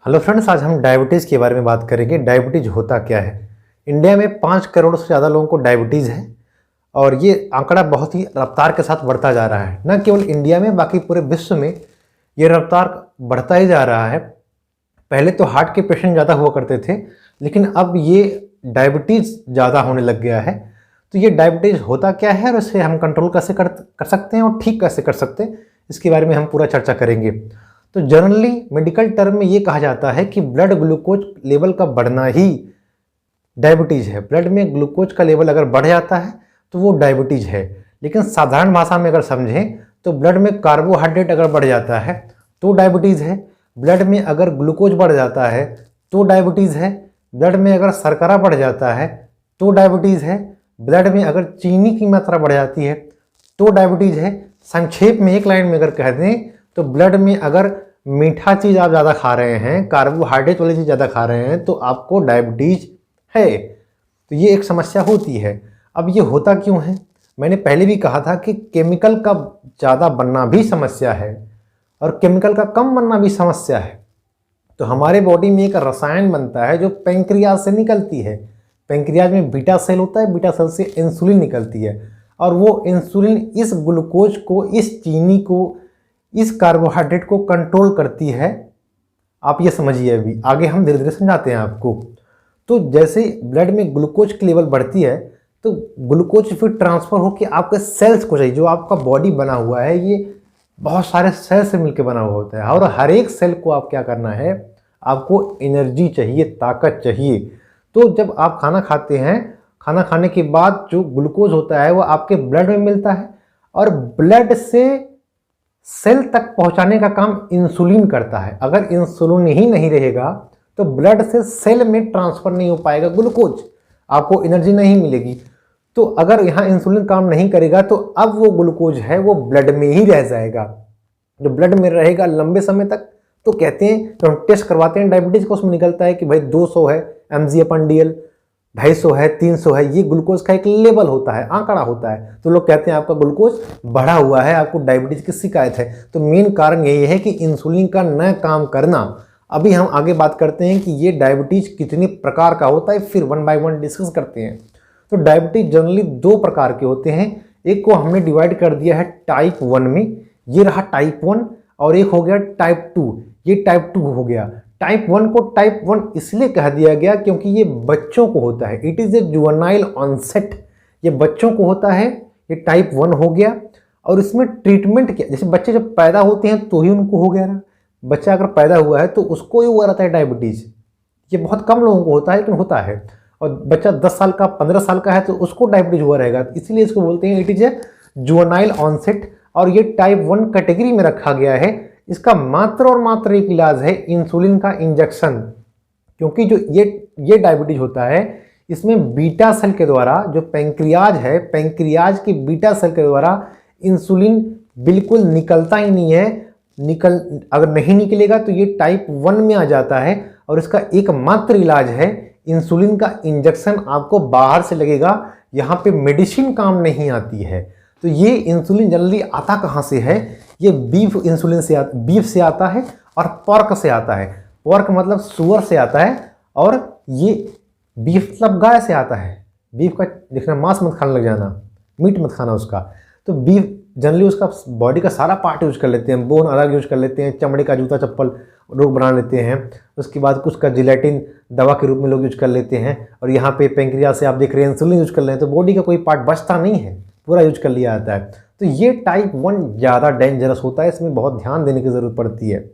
Hello friends, आज हम diabetes के बारे में बात करेंगे। डायबिटीज़ होता क्या है। इंडिया में 5 करोड़ से ज़्यादा लोगों को डायबिटीज़ है और ये आंकड़ा बहुत ही रफ्तार के साथ बढ़ता जा रहा है। न केवल इंडिया में, बाकी पूरे विश्व में ये रफ्तार बढ़ता ही जा रहा है। पहले तो हार्ट के पेशेंट ज़्यादा हुआ करते थे, लेकिन अब ये डायबिटीज़ ज़्यादा होने लग गया है। तो ये डायबिटीज़ होता क्या है और इसे हम कंट्रोल कैसे कर सकते हैं और ठीक कैसे कर सकते हैं, इसके बारे में हम पूरा चर्चा करेंगे। तो जनरली मेडिकल टर्म में ये कहा जाता है कि ब्लड ग्लूकोज लेवल का बढ़ना ही डायबिटीज़ है। ब्लड में ग्लूकोज का लेवल अगर बढ़ जाता है तो वो डायबिटीज़ है। लेकिन साधारण भाषा में अगर समझें तो ब्लड में कार्बोहाइड्रेट अगर बढ़ जाता है तो डायबिटीज़ है। ब्लड में अगर ग्लूकोज बढ़ जाता है तो डायबिटीज़ है। ब्लड में अगर शर्करा बढ़ जाता है तो डायबिटीज़ है। ब्लड में अगर चीनी की मात्रा बढ़ जाती है तो डायबिटीज़ है। संक्षेप में एक लाइन में अगर कह दें तो ब्लड में अगर मीठा चीज़ आप ज़्यादा खा रहे हैं, कार्बोहाइड्रेट वाली चीज़ ज़्यादा खा रहे हैं, तो आपको डायबिटीज़ है। तो ये एक समस्या होती है। अब ये होता क्यों है? मैंने पहले भी कहा था कि केमिकल का ज़्यादा बनना भी समस्या है और केमिकल का कम बनना भी समस्या है। तो हमारे बॉडी में एक रसायन बनता है जो पेंक्रियाज से निकलती है। पेंक्रियाज में बीटा सेल होता है, बीटा सेल से इंसुलिन निकलती है और वो इंसुलिन इस ग्लूकोज को, इस चीनी को, इस कार्बोहाइड्रेट को कंट्रोल करती है। आप ये समझिए, अभी आगे हम धीरे धीरे समझाते हैं आपको। तो जैसे ब्लड में ग्लूकोज की लेवल बढ़ती है तो ग्लूकोज फिर ट्रांसफ़र होकर आपके सेल्स को चाहिए। जो आपका बॉडी बना हुआ है ये बहुत सारे सेल से मिलकर बना हुआ होता है और हर एक सेल को आप क्या करना है, आपको एनर्जी चाहिए, ताकत चाहिए। तो जब आप खाना खाते हैं, खाना खाने के बाद जो ग्लूकोज होता है वो आपके ब्लड में मिलता है और ब्लड से सेल तक पहुंचाने का काम इंसुलिन करता है। अगर इंसुलिन ही नहीं रहेगा तो ब्लड से सेल में ट्रांसफर नहीं हो पाएगा ग्लूकोज, आपको एनर्जी नहीं मिलेगी। तो अगर यहाँ इंसुलिन काम नहीं करेगा तो अब वो ग्लूकोज है वो ब्लड में ही रह जाएगा। जो ब्लड में रहेगा लंबे समय तक, तो कहते हैं, तो हम टेस्ट करवाते हैं डायबिटीज़ को, उसमें निकलता है कि भाई 200 है mg/dl, 250 है, 300 है। ये ग्लूकोज का एक लेवल होता है, आंकड़ा होता है। तो लोग कहते हैं आपका ग्लूकोज बढ़ा हुआ है, आपको डायबिटीज की शिकायत है। तो मेन कारण यही है कि इंसुलिन का न काम करना। अभी हम आगे बात करते हैं कि ये डायबिटीज कितने प्रकार का होता है, फिर वन बाय वन डिस्कस करते हैं। तो डायबिटीज जनरली 2 प्रकार के होते हैं। एक को हमने डिवाइड कर दिया है टाइप 1 में, ये रहा टाइप 1, और एक हो गया टाइप 2, ये टाइप 2 हो गया। टाइप 1 को टाइप 1 इसलिए कह दिया गया क्योंकि ये बच्चों को होता है। It is a juvenile onset, ये बच्चों को होता है, ये टाइप 1 हो गया। और इसमें ट्रीटमेंट क्या, जैसे बच्चे जब पैदा होते हैं तो ही उनको हो गया ना। बच्चा अगर पैदा हुआ है तो उसको ही हुआ रहता है डायबिटीज़। ये बहुत कम लोगों को होता है लेकिन होता है। और बच्चा 10 साल का, 15 साल का है तो उसको डायबिटीज़ हुआ रहेगा, इसलिए इसको बोलते हैं it is a juvenile onset. और ये टाइप 1 कैटेगरी में रखा गया है। इसका मात्र और मात्र एक इलाज है इंसुलिन का इंजेक्शन। क्योंकि जो ये डायबिटीज होता है इसमें बीटा सेल के द्वारा, जो पेंक्रियाज है, पेंक्रियाज की बीटा सेल के द्वारा इंसुलिन बिल्कुल निकलता ही नहीं है। अगर नहीं निकलेगा तो ये टाइप 1 में आ जाता है और इसका एकमात्र इलाज है इंसुलिन का इंजेक्शन। आपको बाहर से लगेगा, यहाँ पे मेडिसिन काम नहीं आती है। तो ये इंसुलिन जनरली आता कहाँ से है? ये बीफ इंसुलिन से बीफ से आता है और पोर्क से आता है। पोर्क मतलब सुअर से आता है और ये बीफ मतलब गाय से आता है। बीफ का देखना, मांस मत खाने लग जाना, मीट मत खाना उसका। तो बीफ जनरली उसका बॉडी का सारा पार्ट यूज कर लेते हैं, बोन अलग यूज कर लेते हैं, चमड़े का जूता चप्पल लोग बना लेते हैं। उसके बाद उसका जिलेटिन दवा के रूप में लोग यूज कर लेते हैं। और यहाँ पे पेंक्रियाज से आप देख रहे हैं इंसुलिन यूज कर रहे हैं। तो बॉडी का कोई पार्ट बचता नहीं है, पूरा यूज कर लिया जाता है। तो ये टाइप 1 ज़्यादा डेंजरस होता है, इसमें बहुत ध्यान देने की ज़रूरत पड़ती है।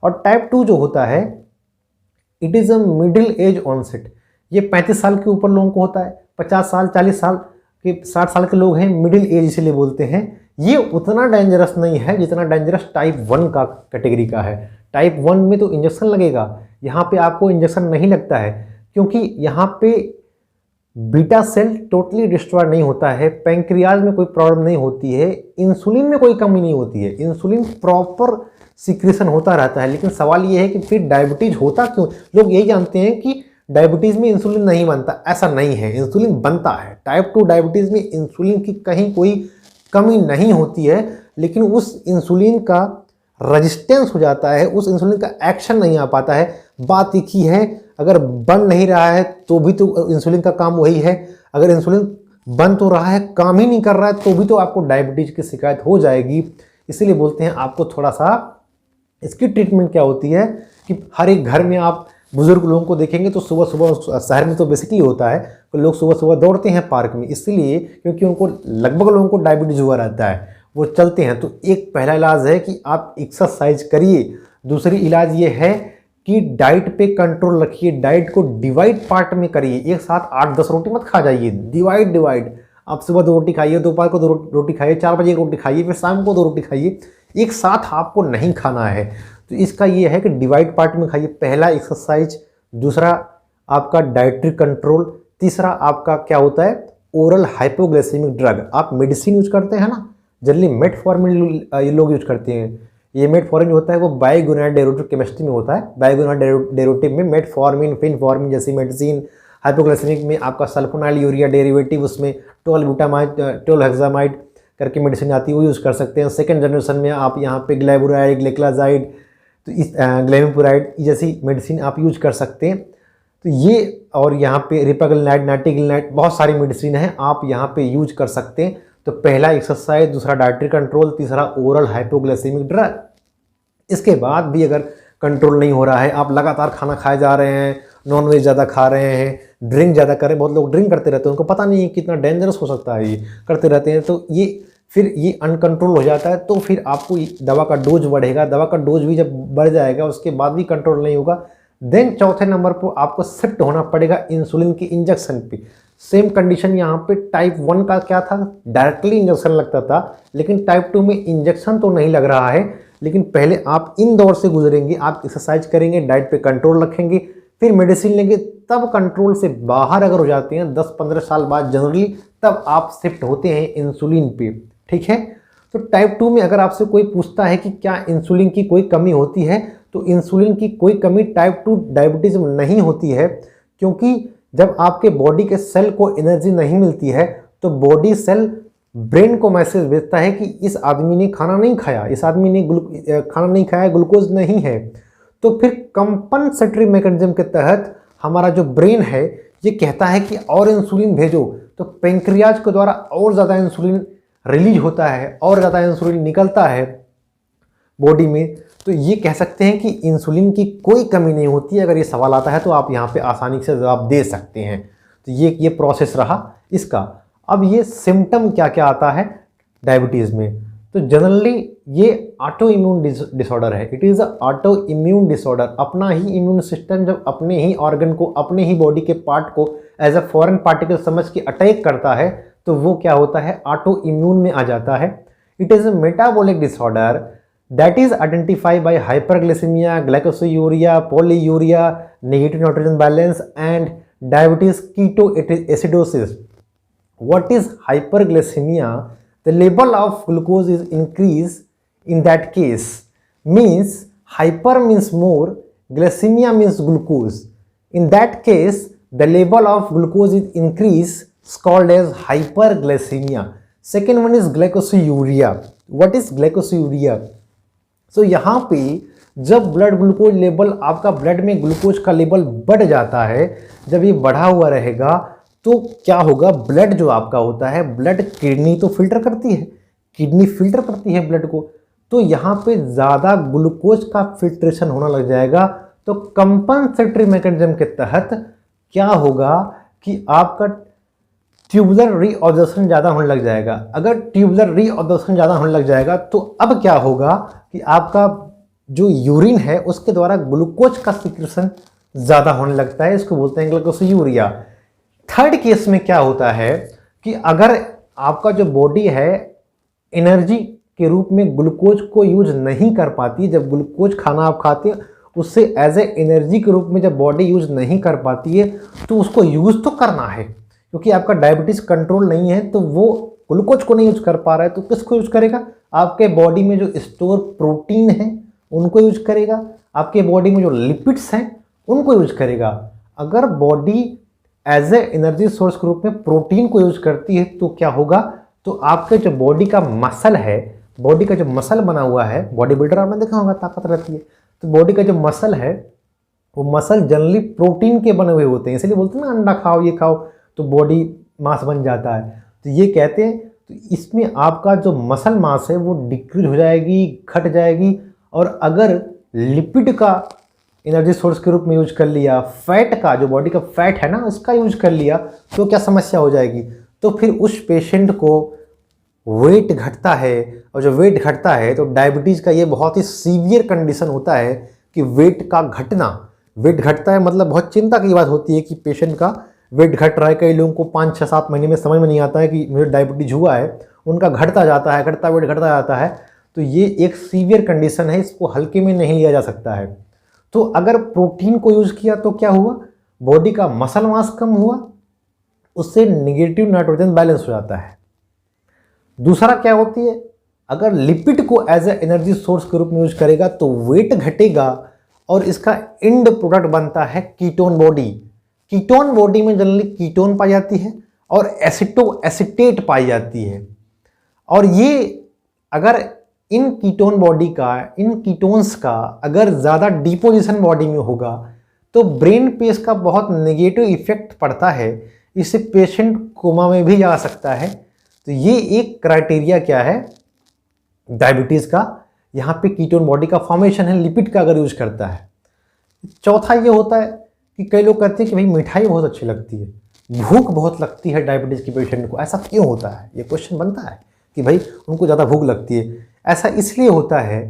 और टाइप 2 जो होता है it is a middle age onset. ये 35 साल के ऊपर लोगों को होता है, 50 साल, 40 साल के, 60 साल के लोग हैं, मिडिल एज इसीलिए बोलते हैं। ये उतना डेंजरस नहीं है जितना डेंजरस टाइप 1 का कैटेगरी का है। टाइप 1 में तो इंजेक्शन लगेगा, यहाँ पे आपको इंजेक्शन नहीं लगता है क्योंकि यहाँ पे बीटा सेल टोटली डिस्ट्रॉय नहीं होता है, पेंक्रियाज में कोई प्रॉब्लम नहीं होती है, इंसुलिन में कोई कमी नहीं होती है, इंसुलिन प्रॉपर सिक्रेशन होता रहता है। लेकिन सवाल ये है कि फिर डायबिटीज होता क्यों? लोग यही जानते हैं कि डायबिटीज़ में इंसुलिन नहीं बनता, ऐसा नहीं है, इंसुलिन बनता है। टाइप 2 डायबिटीज़ में इंसुलिन की कहीं कोई कमी नहीं होती है, लेकिन उस इंसुलिन का रेजिस्टेंस हो जाता है, उस इंसुलिन का एक्शन नहीं आ पाता है। बात एक ही है, अगर बन नहीं रहा है तो भी तो इंसुलिन का काम वही है, अगर इंसुलिन बन तो रहा है, काम ही नहीं कर रहा है, तो भी तो आपको डायबिटीज की शिकायत हो जाएगी। इसीलिए बोलते हैं आपको थोड़ा सा इसकी ट्रीटमेंट क्या होती है कि हर एक घर में आप बुजुर्ग लोगों को देखेंगे तो सुबह सुबह, शहर में तो बेसिकली होता है कि लोग सुबह सुबह दौड़ते हैं पार्क में, इसलिए क्योंकि उनको लगभग लोगों को डायबिटीज हुआ रहता है, वो चलते हैं। तो एक पहला इलाज है कि आप एक्सरसाइज करिए। दूसरी इलाज ये है कि डाइट पे कंट्रोल रखिए, डाइट को डिवाइड पार्ट में करिए। एक साथ 8-10 रोटी मत खा जाइए, डिवाइड। आप सुबह 2 रोटी खाइए, दोपहर को 2 रोटी खाइए, 4 बजे 1 रोटी खाइए, फिर शाम को 2 रोटी खाइए। एक साथ आपको नहीं खाना है। तो इसका ये है कि डिवाइड पार्ट में खाइए। पहला एक्सरसाइज, दूसरा आपका डाइटरी कंट्रोल, तीसरा आपका क्या होता है ओरल हाइपोग्लाइसेमिक ड्रग। आप मेडिसिन यूज करते हैं ना, जनरली मेटफॉर्मिन ये लोग यूज करते हैं। ये मेटफॉर्मिन होता है वो बाइगोनाइड डेरिवेटिव केमिस्ट्री में होता है। बाइगोनाइड डेरिवेटिव में मेटफॉर्मिन, फिनफॉर्मिन जैसी मेडिसिन, हाइपोग्लाइसेमिक में आपका सल्फोनाइल यूरिया डेरिवेटिव, उसमें 12 हेक्सामाइड करके मेडिसिन आती है, वो यूज़ कर सकते हैं। सेकंड जनरेशन में आप यहाँ पे ग्लाइबुराइड, ग्लिक्लाजाइड, तो इस ग्लेमिपुराइड जैसी मेडिसिन आप यूज कर सकते हैं। तो ये और यहाँ पे रिपाग्लिनाइड, नाइटिग्लिनाइड, बहुत सारी मेडिसिन हैं, आप यहाँ पे यूज कर सकते हैं। तो पहला एक्सरसाइज, दूसरा डाइटरी कंट्रोल, तीसरा ओरल हाइपोग्लाइसेमिक ड्रग। इसके बाद भी अगर कंट्रोल नहीं हो रहा है, आप लगातार खाना खाए जा रहे हैं, नॉनवेज ज़्यादा खा रहे हैं, ड्रिंक ज़्यादा कर रहे हैं, बहुत लोग ड्रिंक करते रहते हैं, उनको पता नहीं है कितना डेंजरस हो सकता है, ये करते रहते हैं, तो ये फिर ये अनकंट्रोल हो जाता है। तो फिर आपको दवा का डोज बढ़ेगा, दवा का डोज भी जब बढ़ जाएगा उसके बाद भी कंट्रोल नहीं होगा, देन चौथे नंबर पर आपको शिफ्ट होना पड़ेगा इंसुलिन के इंजेक्शन पे। सेम कंडीशन यहाँ पे टाइप 1 का क्या था, डायरेक्टली इंजेक्शन लगता था, लेकिन टाइप 2 में इंजेक्शन तो नहीं लग रहा है, लेकिन पहले आप इन दौर से गुजरेंगे, आप एक्सरसाइज करेंगे, डाइट पे कंट्रोल रखेंगे, फिर मेडिसिन लेंगे, तब कंट्रोल से बाहर अगर हो जाते हैं 10-15 साल बाद जनरली, तब आप शिफ्ट होते हैं इंसुलिन पे। ठीक है, तो टाइप 2 में अगर आपसे कोई पूछता है कि क्या इंसुलिन की कोई कमी होती है, तो इंसुलिन की कोई कमी टाइप 2 डायबिटीज में नहीं होती है, क्योंकि जब आपके बॉडी के सेल को एनर्जी नहीं मिलती है तो बॉडी सेल ब्रेन को मैसेज भेजता है कि इस आदमी ने खाना नहीं खाया, इस आदमी ने खाना नहीं खाया, ग्लूकोज नहीं है। तो फिर कंपनसेटरी मैकेनिज्म के तहत हमारा जो ब्रेन है ये कहता है कि और इंसुलिन भेजो, तो पेंक्रियाज के द्वारा और ज़्यादा इंसुलिन रिलीज होता है और ज़्यादा इंसुलिन निकलता है बॉडी में। तो ये कह सकते हैं कि इंसुलिन की कोई कमी नहीं होती है। अगर ये सवाल आता है तो आप यहाँ पे आसानी से जवाब दे सकते हैं। तो ये प्रोसेस रहा इसका। अब ये सिम्टम क्या क्या आता है डायबिटीज़ में, तो जनरली ये ऑटो इम्यून डिसऑर्डर है। It is a auto immune disorder. अपना ही इम्यून सिस्टम जब अपने ही ऑर्गन को, अपने ही बॉडी के पार्ट को एज अ फॉरेन पार्टिकल समझ के अटैक करता है, तो वो क्या होता है, ऑटो इम्यून में आ जाता है। It is a metabolic disorder that is identified by hyperglycemia, glycosuria, polyuria, negative nitrogen balance and diabetes ketoacidosis. What is hyperglycemia? The level of glucose is increased in that case. Means hyper means more, glycemia means glucose. In that case, the level of glucose is increased, called as hyperglycemia. Second one is glycosuria. What is glycosuria? तो यहाँ पे जब blood glucose level, आपका blood में glucose का level बढ़ जाता है, जब ये बढ़ा हुआ रहेगा तो क्या होगा, ब्लड जो आपका होता है, ब्लड किडनी तो फिल्टर करती है, किडनी फिल्टर करती है ब्लड को, तो यहाँ पे ज़्यादा ग्लूकोज का फिल्ट्रेशन होना लग जाएगा। तो कंपनसेटरी मैकेनिज्म के तहत क्या होगा कि आपका ट्यूबुलर रीऑब्जॉर्प्शन ज़्यादा होने लग जाएगा। अगर ट्यूबुलर रीऑब्जॉर्प्शन ज़्यादा होने लग जाएगा तो अब क्या होगा कि आपका जो यूरिन है उसके द्वारा ग्लूकोज का सिक्रेशन ज़्यादा होने लगता है, इसको बोलते हैं ग्लाइकोसूरिया। थर्ड केस में क्या होता है कि अगर आपका जो बॉडी है एनर्जी के रूप में ग्लूकोज को यूज नहीं कर पाती, जब ग्लूकोज खाना आप खाते हैं उससे एज ए एनर्जी के रूप में जब बॉडी यूज नहीं कर पाती है, तो उसको यूज तो करना है, क्योंकि आपका डायबिटीज़ कंट्रोल नहीं है, तो वो ग्लूकोज को नहीं यूज कर पा रहा है, तो किसको यूज करेगा, आपके बॉडी में जो स्टोर प्रोटीन है उनको यूज करेगा, आपके बॉडी में जो लिपिड्स हैं उनको यूज करेगा। अगर body as a energy source के रूप में प्रोटीन को यूज करती है तो क्या होगा, तो आपके जो बॉडी का मसल है, बॉडी का जो मसल बना हुआ है, बॉडी बिल्डर आपने देखा होगा ताकत रहती है, तो बॉडी का जो मसल है वो मसल जनरली प्रोटीन के बने हुए होते हैं, इसलिए बोलते हैं ना अंडा खाओ ये खाओ तो बॉडी मास बन जाता है। तो ये कहते हैं तो इसमें आपका जो मसल मास है वो डिक्रीज हो जाएगी, घट जाएगी। और अगर लिपिड का एनर्जी सोर्स के रूप में यूज कर लिया, फैट का जो बॉडी का फैट है ना इसका यूज कर लिया, तो क्या समस्या हो जाएगी। तो फिर उस पेशेंट को वेट घटता है, और जो वेट घटता है तो डायबिटीज़ का ये बहुत ही सीवियर कंडीशन होता है कि वेट का घटना, वेट घटता है मतलब बहुत चिंता की बात होती है कि पेशेंट का वेट घट रहा है। कई लोगों को 5-6-7 महीने में समझ में नहीं आता है कि मुझे डायबिटीज हुआ है, उनका घटता जाता है, घटता वेट घटता जाता है। तो ये एक सीवियर कंडीशन है, इसको हल्के में नहीं लिया जा सकता है। तो अगर प्रोटीन को यूज़ किया तो क्या हुआ, बॉडी का मसल मास कम हुआ, उससे निगेटिव नाइट्रोजन बैलेंस हो जाता है। दूसरा क्या होती है, अगर लिपिड को एज ए एनर्जी सोर्स के रूप में यूज करेगा तो वेट घटेगा और इसका एंड प्रोडक्ट बनता है कीटोन बॉडी। कीटोन बॉडी में जनरली कीटोन पाई जाती है और एसिटेट पाई जाती है। और ये अगर इन कीटोन बॉडी का, इन कीटोन्स का अगर ज़्यादा डिपोजिशन बॉडी में होगा तो ब्रेन पे इसका बहुत नेगेटिव इफेक्ट पड़ता है, इससे पेशेंट कोमा में भी जा सकता है। तो ये एक क्राइटेरिया क्या है डायबिटीज़ का, यहाँ पे कीटोन बॉडी का फॉर्मेशन है लिपिड का अगर यूज करता है। चौथा ये होता है कि कई लोग कहते हैं कि भाई मिठाई बहुत अच्छी लगती है, भूख बहुत लगती है डायबिटीज़ के पेशेंट को, ऐसा क्यों होता है, ये क्वेश्चन बनता है कि भाई उनको ज़्यादा भूख लगती है। ऐसा इसलिए होता है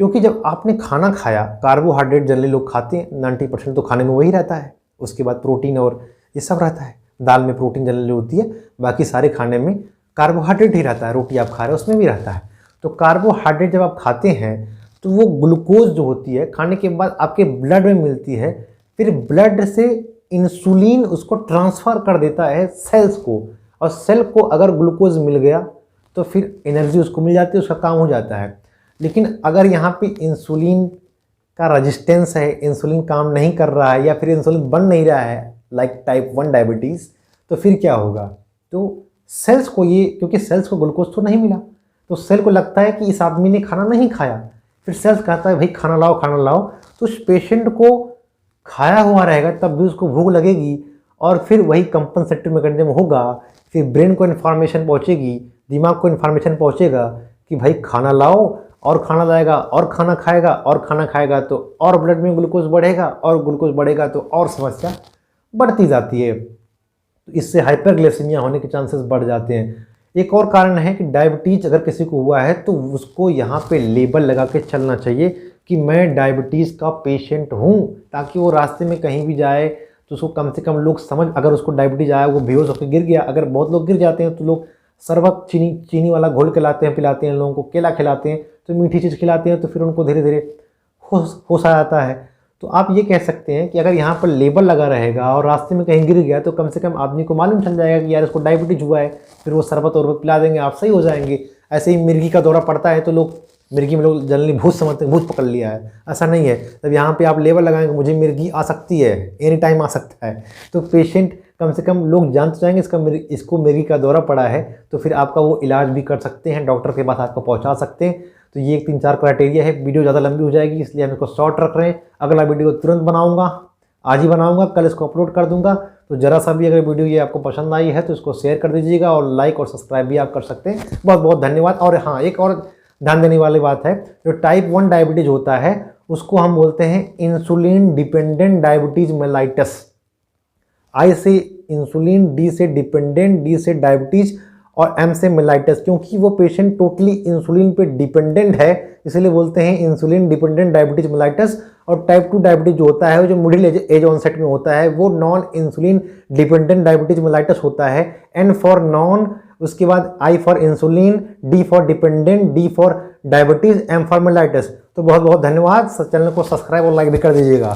क्योंकि जब आपने खाना खाया, कार्बोहाइड्रेट जनरली लोग खाते हैं 90% तो खाने में वही रहता है, उसके बाद प्रोटीन और ये सब रहता है। दाल में प्रोटीन जनरली होती है, बाकी सारे खाने में कार्बोहाइड्रेट ही रहता है, रोटी आप खा रहे हो उसमें भी रहता है। तो कार्बोहाइड्रेट जब आप खाते हैं तो वो ग्लूकोज जो होती है खाने के बाद आपके ब्लड में मिलती है, फिर ब्लड से इंसुलिन उसको ट्रांसफ़र कर देता है सेल्स को, और सेल को अगर ग्लूकोज मिल गया तो फिर एनर्जी उसको मिल जाती है, उसका काम हो जाता है। लेकिन अगर यहाँ पे इंसुलिन का रेजिस्टेंस है, इंसुलिन काम नहीं कर रहा है या फिर इंसुलिन बन नहीं रहा है लाइक टाइप 1 डायबिटीज़, तो फिर क्या होगा, तो सेल्स को ये, क्योंकि सेल्स को ग्लूकोज तो नहीं मिला तो सेल को लगता है कि इस आदमी ने खाना नहीं खाया, फिर सेल्स कहता है भाई खाना लाओ खाना लाओ। तो उस पेशेंट को खाया हुआ रहेगा तब भी उसको भूख लगेगी, और फिर वही कंपनसेटिव मैकेनिज्म होगा, फिर ब्रेन को इन्फॉर्मेशन पहुंचेगी, दिमाग को इन्फॉर्मेशन पहुंचेगा कि भाई खाना लाओ, और खाना लाएगा और खाना खाएगा, और खाना खाएगा तो और ब्लड में ग्लूकोज बढ़ेगा, और ग्लूकोज बढ़ेगा तो और समस्या बढ़ती जाती है। तो इससे हाइपरग्लाइसेमिया होने के चांसेस बढ़ जाते हैं। एक और कारण है कि डायबिटीज़ अगर किसी को हुआ है तो उसको यहाँ पे लेबल लगा के चलना चाहिए कि मैं डायबिटीज़ का पेशेंट हूँ, ताकि वो रास्ते में कहीं भी जाए तो उसको कम से कम लोग समझ, अगर उसको डायबिटीज़ आया, वो बेहोश होकर गिर गया, अगर बहुत लोग गिर जाते हैं तो लोग शरबत चीनी वाला घोल खिलाते हैं, पिलाते हैं लोगों को, केला खिलाते हैं, तो मीठी चीज़ खिलाते हैं, तो फिर उनको धीरे धीरे होश आ जाता है। तो आप ये कह सकते हैं कि अगर यहाँ पर लेबल लगा रहेगा और रास्ते में कहीं गिर गया तो कम से कम आदमी को मालूम चल जाएगा कि यार इसको डायबिटीज हुआ है, फिर वो शरबत और पिला देंगे, आप सही हो जाएंगे। ऐसे ही मिर्गी का दौरा पड़ता है तो लोग मिर्गी में लोग जनरली भूत समझते हैं, भूत पकड़ लिया है, ऐसा नहीं है। तब यहाँ पे आप लेबल लगाएंगे मुझे मिर्गी आ सकती है, एनी टाइम आ सकता है, तो पेशेंट कम से कम लोग जान तो जाएंगे इसको मिर्गी का दौरा पड़ा है, तो फिर आपका वो इलाज भी कर सकते हैं, डॉक्टर के पास आपको पहुँचा सकते हैं। तो ये 3-4 क्राइटेरिया है। वीडियो ज़्यादा लंबी हो जाएगी इसलिए हम इसको शॉर्ट रख रहे हैं। अगला वीडियो तुरंत बनाऊंगा, आज ही बनाऊंगा, कल इसको अपलोड कर दूंगा। तो ज़रा सा भी अगर वीडियो ये आपको पसंद आई है तो इसको शेयर कर दीजिएगा, और लाइक और सब्सक्राइब भी आप कर सकते हैं। बहुत बहुत धन्यवाद। और हाँ, एक और ध्यान देने वाली बात है, जो टाइप 1 डायबिटीज़ होता है उसको हम बोलते हैं इंसुलिन डिपेंडेंट डायबिटीज़ मेलाइटस। आई से इंसुलिन, डी से डिपेंडेंट, डी से डायबिटीज़ और एम से मेलाइटस, क्योंकि वो पेशेंट टोटली इंसुलिन पे डिपेंडेंट है, इसलिए बोलते हैं इंसुलिन डिपेंडेंट डायबिटीज मेलाइटस। और टाइप 2 डायबिटीज जो होता है, वो जो मिडिल एज ऑनसेट में होता है, वो non insulin dependent diabetes mellitus होता है। एन फॉर नॉन, उसके बाद I for insulin, D for dependent, D for diabetes, M for mellitus. तो बहुत बहुत धन्यवाद। चैनल को सब्सक्राइब और लाइक भी कर दीजिएगा।